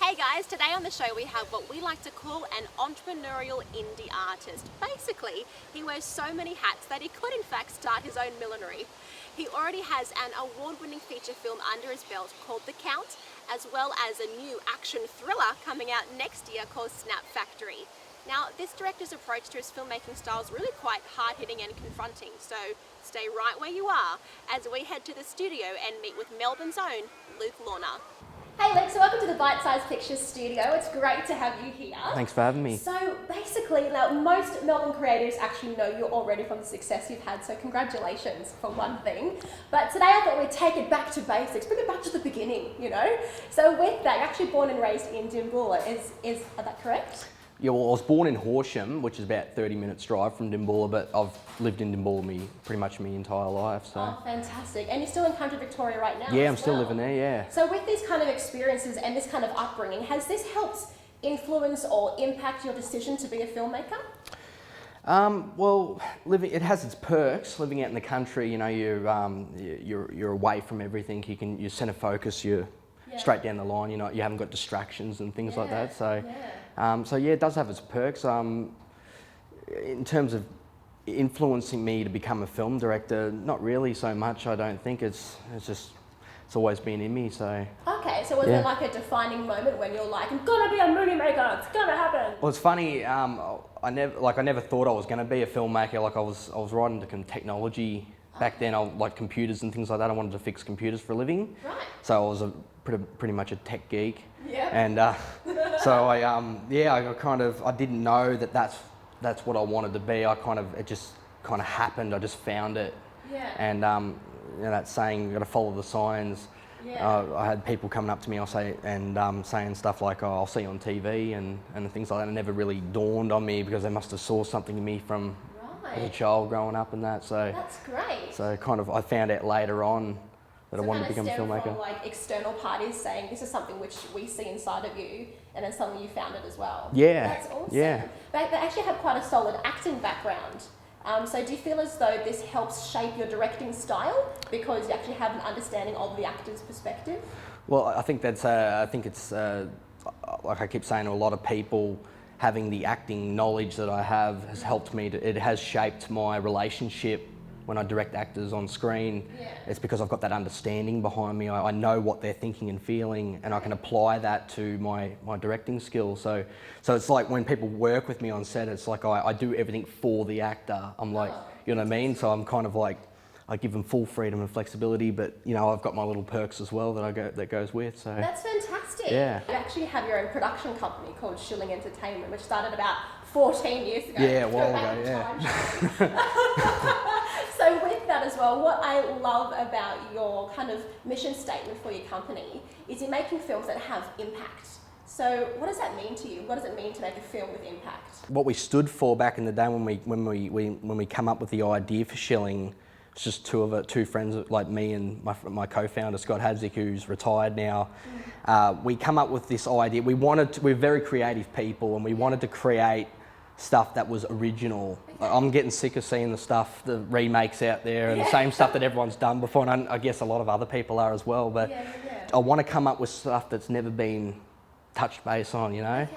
Hey guys, today on the show we have what we like to call an entrepreneurial indie artist. Basically, he wears so many hats that he could in fact start his own millinery. He already has an award-winning feature film under his belt called The Count, as well as a new action thriller coming out next year called Snap Factory. Now, this director's approach to his filmmaking style is really quite hard-hitting and confronting, so stay right where you are as we head to the studio and meet with Melbourne's own Luke Launer. Hey Luke, so welcome to the Bite Size Pictures studio. It's great to have you here. Thanks for having me. So basically, now most Melbourne creatives actually know you already from the success you've had, so congratulations for one thing. But today I thought we'd take it back to basics, bring it back to the beginning, you know? So with that, you're actually born and raised in Dimboola, is that correct? Yeah, well, I was born in Horsham, which is about 30 minutes drive from Dimboola, but I've lived in Dimboola pretty much my entire life. So. Oh, fantastic. And you're still in country Victoria right now? Yeah, I'm still living there, yeah. So with these kind of experiences and this kind of upbringing, has this helped influence or impact your decision to be a filmmaker? Well, it has its perks. Living out in the country, you know, you're away from everything. You center focus. You're straight down the line. You haven't got distractions and things like that. So, yeah, it does have its perks. In terms of influencing me to become a film director, not really so much. I don't think it's always been in me. So. Okay, so was there like a defining moment when you're like, I'm gonna be a movie maker. It's gonna happen. Well, it's funny. I never thought I was going to be a filmmaker. Like I was right into technology back then. I like computers and things like that. I wanted to fix computers for a living. Right. So I was pretty much a tech geek. Yeah. And so I didn't know that that's what I wanted to be. It just kind of happened. I just found it. Yeah. And that saying, you got to follow the signs. Yeah. I had people coming up to me, saying stuff like, "Oh, I'll see you on TV," and things like that. It never really dawned on me because they must have saw something in me from as a child growing up and that. So that's great. So I found out later on that I wanted to become a filmmaker. From like external parties saying this is something which we see inside of you, and then suddenly you found it as well. Yeah. That's awesome. Yeah. They actually have quite a solid acting background. So do you feel as though this helps shape your directing style because you actually have an understanding of the actor's perspective? Well, I think it's like I keep saying to a lot of people, having the acting knowledge that I have has helped me. It has shaped my relationship when I direct actors on screen. Yeah. It's because I've got that understanding behind me. I know what they're thinking and feeling, and I can apply that to my directing skills. So it's like when people work with me on set, it's like I do everything for the actor. I'm like, you know what I mean? So I'm kind of like, I give them full freedom and flexibility, but I've got my little perks as well that goes with. So that's fantastic. Yeah. You actually have your own production company called Shilling Entertainment, which started about 14 years ago. Yeah, a while ago, yeah. So with that as well, what I love about your kind of mission statement for your company is you're making films that have impact. So what does that mean to you? What does it mean to make a film with impact? What we stood for back in the day when we come up with the idea for Shilling, it's just two friends like me and my co-founder Scott Hadzik, who's retired now. We come up with this idea. We're very creative people, and we wanted to create stuff that was original. Okay. I'm getting sick of seeing the remakes out there and the same stuff that everyone's done before, and I guess a lot of other people are as well. But I want to come up with stuff that's never been touched base on, Okay.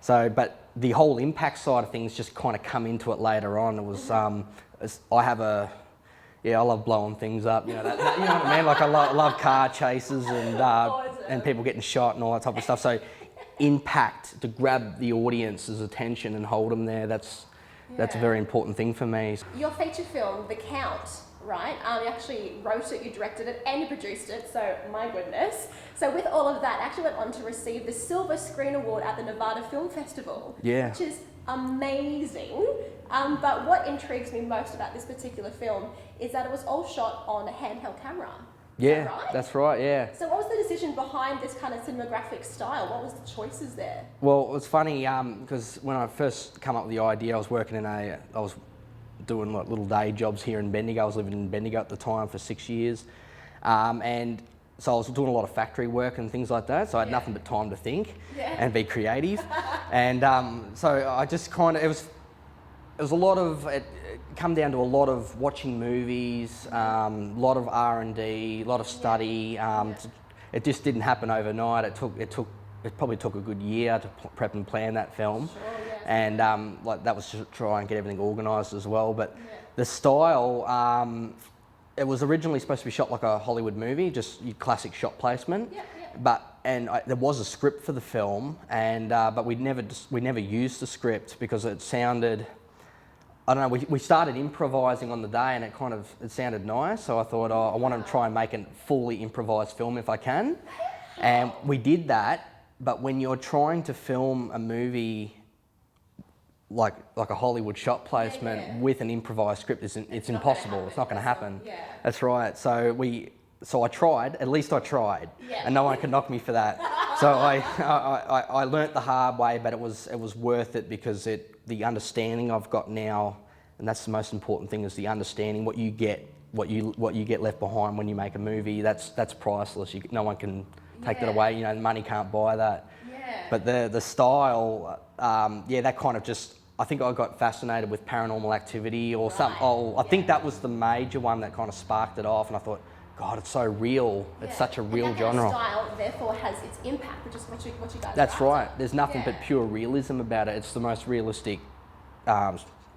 So, but the whole impact side of things just kind of come into it later on. It was I love blowing things up, you know what I mean? Like I love car chases and people getting shot and all that type of stuff. So impact, to grab the audience's attention and hold them there, that's a very important thing for me. Your feature film, The Count, right? You actually wrote it, you directed it, and you produced it, so my goodness. So with all of that, actually went on to receive the Silver Screen Award at the Nevada Film Festival, which is amazing. But what intrigues me most about this particular film is that it was all shot on a handheld camera. Yeah, right? That's right, yeah. So what was the decision behind this kind of cinematographic style? What was the choices there? Well, it's funny because when I first come up with the idea, I was doing like little day jobs here in Bendigo. I was living in Bendigo at the time for 6 years. And so I was doing a lot of factory work and things like that. So I had nothing but time to think and be creative. And so I just it was a lot of, it come down to a lot of watching movies, a lot of R&D, a lot of study. It just didn't happen overnight. It took it probably took a good year to prep and plan that film. Sure, yes. And like that was to try and get everything organised as well. But the style, it was originally supposed to be shot like a Hollywood movie, just your classic shot placement. There was a script for the film, but we never used the script because it sounded, I don't know. We started improvising on the day, and it sounded nice. So I thought, I want to try and make a fully improvised film if I can, and we did that. But when you're trying to film a movie like a Hollywood shot placement with an improvised script, it's impossible. It's not going to happen. That's right. So I tried. At least I tried, and no one could knock me for that. So I learnt the hard way, but it was worth it because the understanding I've got now, and that's the most important thing, is the understanding what you get left behind when you make a movie. That's priceless. No one can take that away. You know, money can't buy that. But the style, that kind of just, I think I got fascinated with Paranormal Activity or something. I think that was the major one that kind of sparked it off, and I thought, God, it's so real. It's such a real genre. And that style, therefore, has its impact, which is what you guys. That's right. There's nothing but pure realism about it. It's the most realistic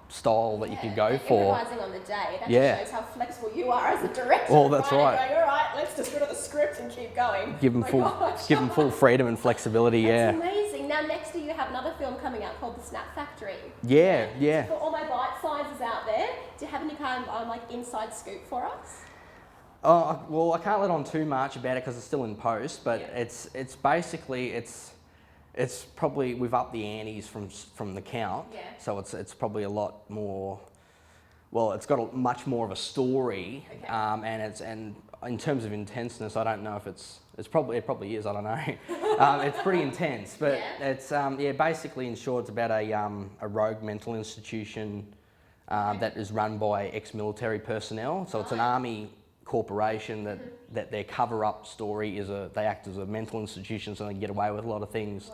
style that you could go for. Improvising on the day, that just shows how flexible you are as a director. Well, that's right. Going, all right, let's just go to the script and keep going. Give them full freedom and flexibility. That's amazing. Now, next year you have another film coming out called The Snap Factory. Yeah. For all my bite sizes out there, do you have any kind of like inside scoop for us? Well, I can't let on too much about it because it's still in post. But it's basically it's probably, we've upped the antes from the count. So it's probably a lot more. Well, it's got much more of a story, and in terms of intenseness, I don't know if it probably is. I don't know. It's pretty intense, but it's basically, in short, it's about a rogue mental institution that is run by ex-military personnel. So it's an army corporation that their cover-up story is they act as a mental institution, so they get away with a lot of things.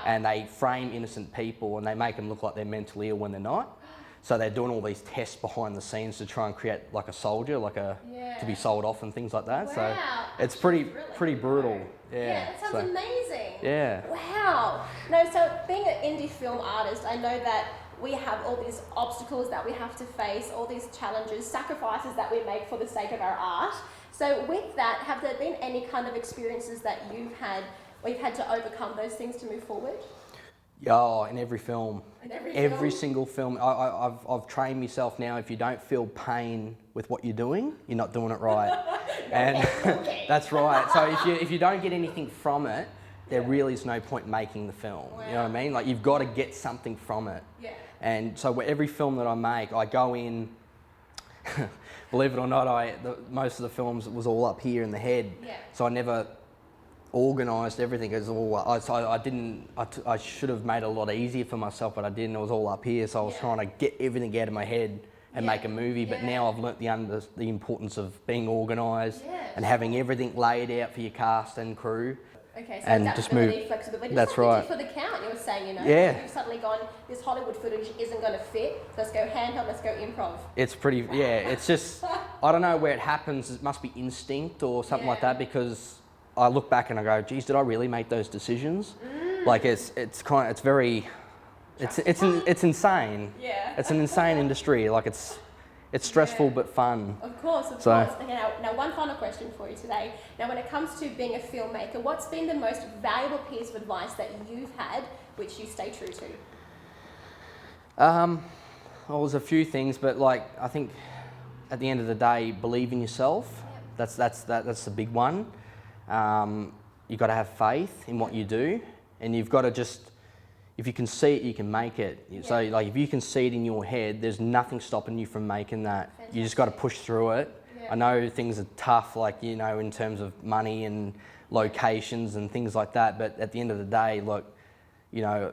And they frame innocent people and they make them look like they're mentally ill when they're not. So they're doing all these tests behind the scenes to try and create like a soldier, to be sold off and things like that. So it's pretty brutal. That sounds amazing. Yeah. Wow. No, so being an indie film artist, I know that we have all these obstacles that we have to face, all these challenges, sacrifices that we make for the sake of our art. So with that, have there been any kind of experiences that you've had where you've had to overcome those things to move forward? Yeah, in every film. Every single film. I've trained myself now, if you don't feel pain with what you're doing, you're not doing it right. That's right. So if you don't get anything from it, there really is no point making the film. You know what I mean? Like, you've got to get something from it. And so every film that I make, I go in, believe it or not, most of the films, it was all up here in the head. So I never organised everything. It was all, I should have made it a lot easier for myself, but I didn't. It was all up here. So I was trying to get everything out of my head and make a movie. But now I've learnt the importance of being organised and having everything laid out for your cast and crew. Okay, so and adaptability, just move. flexibility. That's right. For the count, you were saying, you know, you've suddenly gone, this Hollywood footage isn't going to fit. Let's go handheld. Let's go improv. It's pretty. It's just, I don't know where it happens. It must be instinct or something like that, because I look back and I go, geez, did I really make those decisions? Like it's insane. It's an insane industry. Like it's stressful but fun. Of course. Okay, now one final question for you today. Now, when it comes to being a filmmaker, what's been the most valuable piece of advice that you've had, which you stay true to? Well, there's a few things, but like, I think at the end of the day, believe in yourself. That's the big one. You've got to have faith in what you do, and you've got to just, if you can see it, you can make it. So like, if you can see it in your head, there's nothing stopping you from making that. Fantastic. You just got to push through it. I know things are tough, like, you know, in terms of money and locations and things like that, but at the end of the day, look, you know,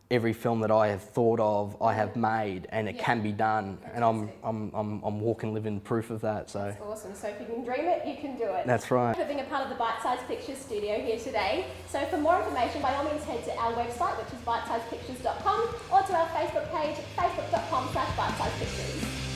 every film that I have thought of, I have made, and it can be done. Fantastic. And I'm walking, living proof of that. So that's awesome. So if you can dream it, you can do it. That's right. For being a part of the Bite Size Pictures studio here today. So for more information, by all means head to our website, which is bitesizepictures.com, or to our Facebook page, facebook.com/bitesizepictures.